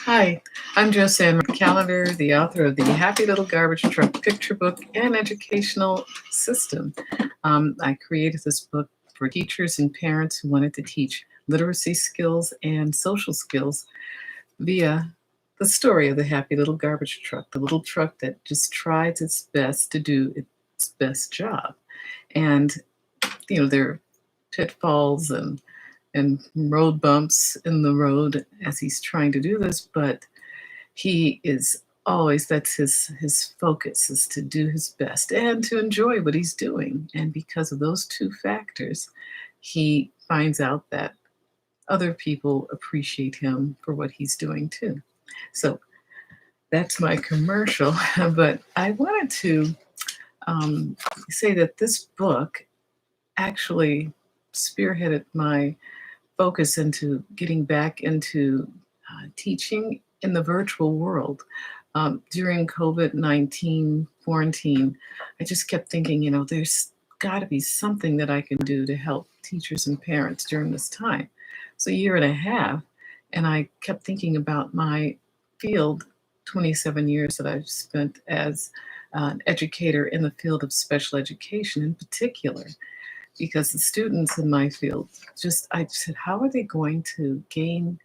Hi, I'm Josanne Callender, the author of the Happy Little Garbage Truck Picture Book and Educational System. I created this book for teachers and parents who wanted to teach literacy skills and social skills via the story of the Happy Little Garbage Truck, the little truck that just tries its best to do its best job. And, there are pitfalls and road bumps in the road as he's trying to do this, but he is always, that's his focus, is to do his best and to enjoy what he's doing. And because of those two factors, he finds out that other people appreciate him for what he's doing too. So that's my commercial. But I wanted to say that this book actually spearheaded my focus into getting back into teaching in the virtual world. During COVID-19 quarantine, I just kept thinking, there's got to be something that I can do to help teachers and parents during this time. So, a year and a half, and I kept thinking about my field, 27 years that I've spent as an educator in the field of special education in particular, because the students in my field I said, how are they going to gain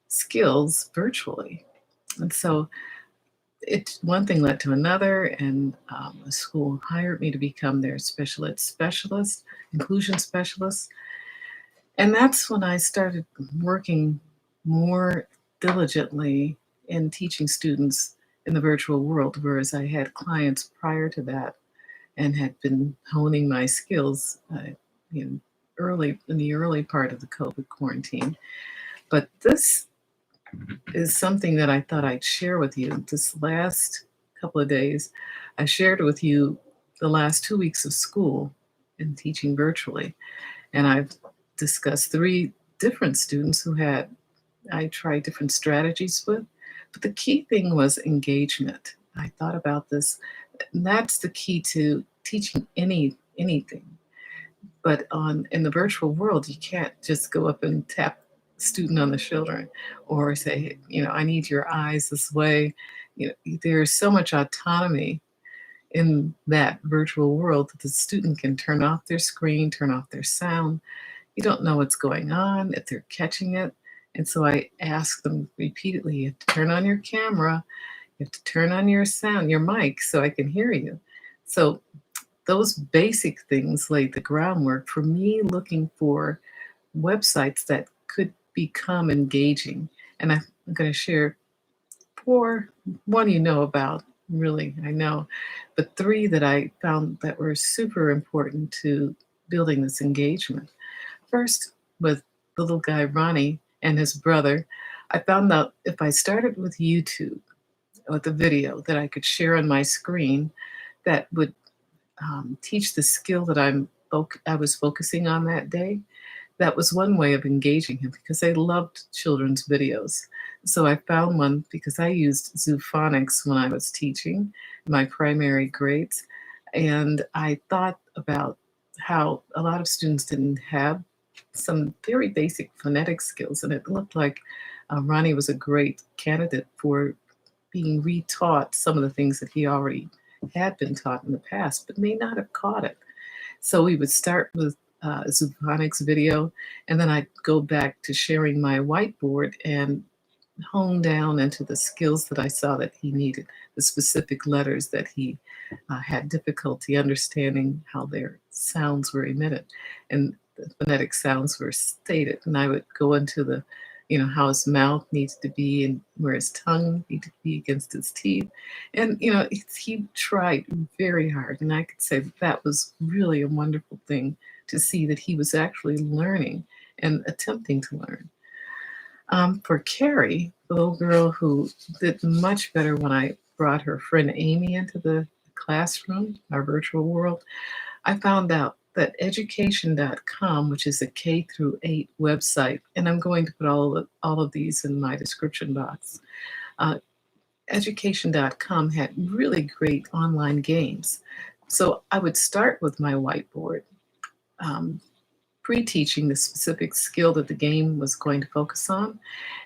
skills virtually? And so one thing led to another, and a school hired me to become their special ed specialist, inclusion specialist. And that's when I started working more diligently in teaching students in the virtual world, whereas I had clients prior to that and had been honing my skills in the early part of the COVID quarantine. But this is something that I thought I'd share with you. This last couple of days, I shared with you the last 2 weeks of school and teaching virtually. And I've discussed 3 different students I tried different strategies with. But the key thing was engagement. I thought about this, and that's the key to teaching anything. But in the virtual world, you can't just go up and tap the student on the shoulder or say, I need your eyes this way. There's so much autonomy in that virtual world that the student can turn off their screen, turn off their sound. You don't know what's going on, if they're catching it. And so I ask them repeatedly, you have to turn on your camera, you have to turn on your sound, your mic, so I can hear you. So those basic things laid the groundwork for me looking for websites that could become engaging. And I'm going to share 4, one about, really, I know, but 3 that I found that were super important to building this engagement. First, with the little guy Ronnie and his brother, I found out if I started with YouTube, with a video that I could share on my screen that would teach the skill that I was focusing on that day. That was one way of engaging him because I loved children's videos. So I found one because I used Zoophonics when I was teaching my primary grades. And I thought about how a lot of students didn't have some very basic phonetic skills. And it looked like Ronnie was a great candidate for being retaught some of the things that he already had been taught in the past, but may not have caught it. So we would start with Zoophonics video, and then I'd go back to sharing my whiteboard and hone down into the skills that I saw that he needed, the specific letters that he had difficulty understanding how their sounds were emitted and the phonetic sounds were stated. And I would go into the how his mouth needs to be and where his tongue needs to be against his teeth. And, he tried very hard. And I could say that was really a wonderful thing to see that he was actually learning and attempting to learn. For Carrie, the little girl who did much better when I brought her friend Amy into the classroom, our virtual world, I found out that education.com, which is a K through 8 website, and I'm going to put all of these in my description box. Education.com had really great online games. So I would start with my whiteboard, pre-teaching the specific skill that the game was going to focus on,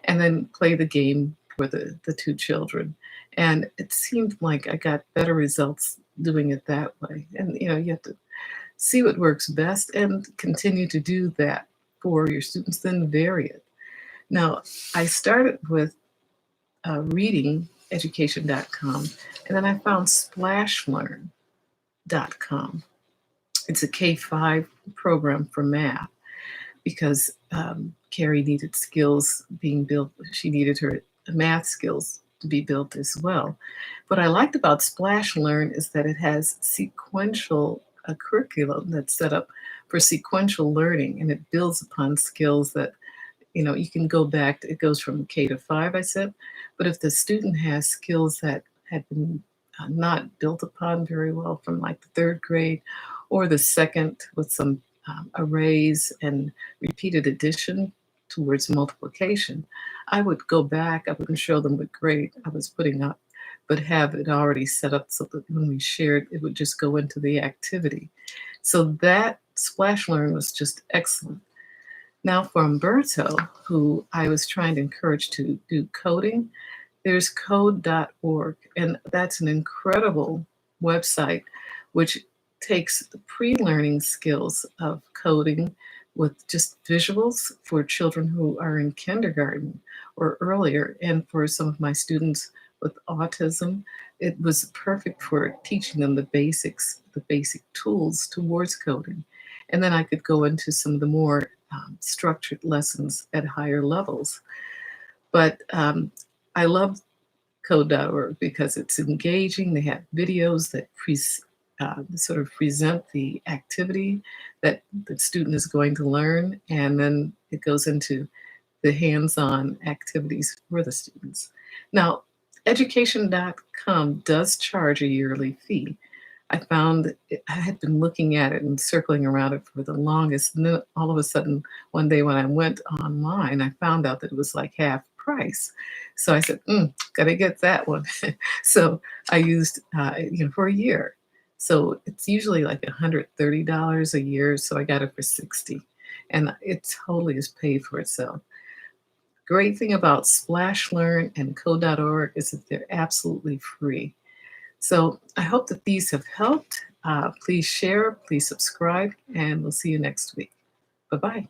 and then play the game for the two children. And it seemed like I got better results doing it that way. And, you have to see what works best and continue to do that for your students, then vary it. Now, I started with readingeducation.com, and then I found splashlearn.com. It's a K-5 program for math because Carrie needed skills being built. She needed her math skills to be built as well. What I liked about Splashlearn is that it has sequential curriculum that's set up for sequential learning, and it builds upon skills that you can go back to. It goes from K-5, I said, but if the student has skills that had been not built upon very well from like the third grade or the second with some arrays and repeated addition towards multiplication, I would go back. I wouldn't show them what grade I was putting up, but have it already set up so that when we shared, it would just go into the activity. So that Splashlearn was just excellent. Now for Umberto, who I was trying to encourage to do coding, there's code.org, and that's an incredible website which takes the pre-learning skills of coding with just visuals for children who are in kindergarten or earlier. And for some of my students with autism, it was perfect for teaching them the basics, the basic tools towards coding. And then I could go into some of the more structured lessons at higher levels. But I love code.org because it's engaging. They have videos that sort of present the activity that the student is going to learn, and then it goes into the hands-on activities for the students. Now, education.com does charge a yearly fee. I found I had been looking at it and circling around it for the longest. And then all of a sudden, one day when I went online, I found out that it was like half price. So I said, gotta get that one. So I used, for a year. So it's usually like $130 a year. So I got it for 60, and it totally is paid for itself. Great thing about Splashlearn and code.org is that they're absolutely free. So I hope that these have helped. Please share, please subscribe, and we'll see you next week. Bye-bye.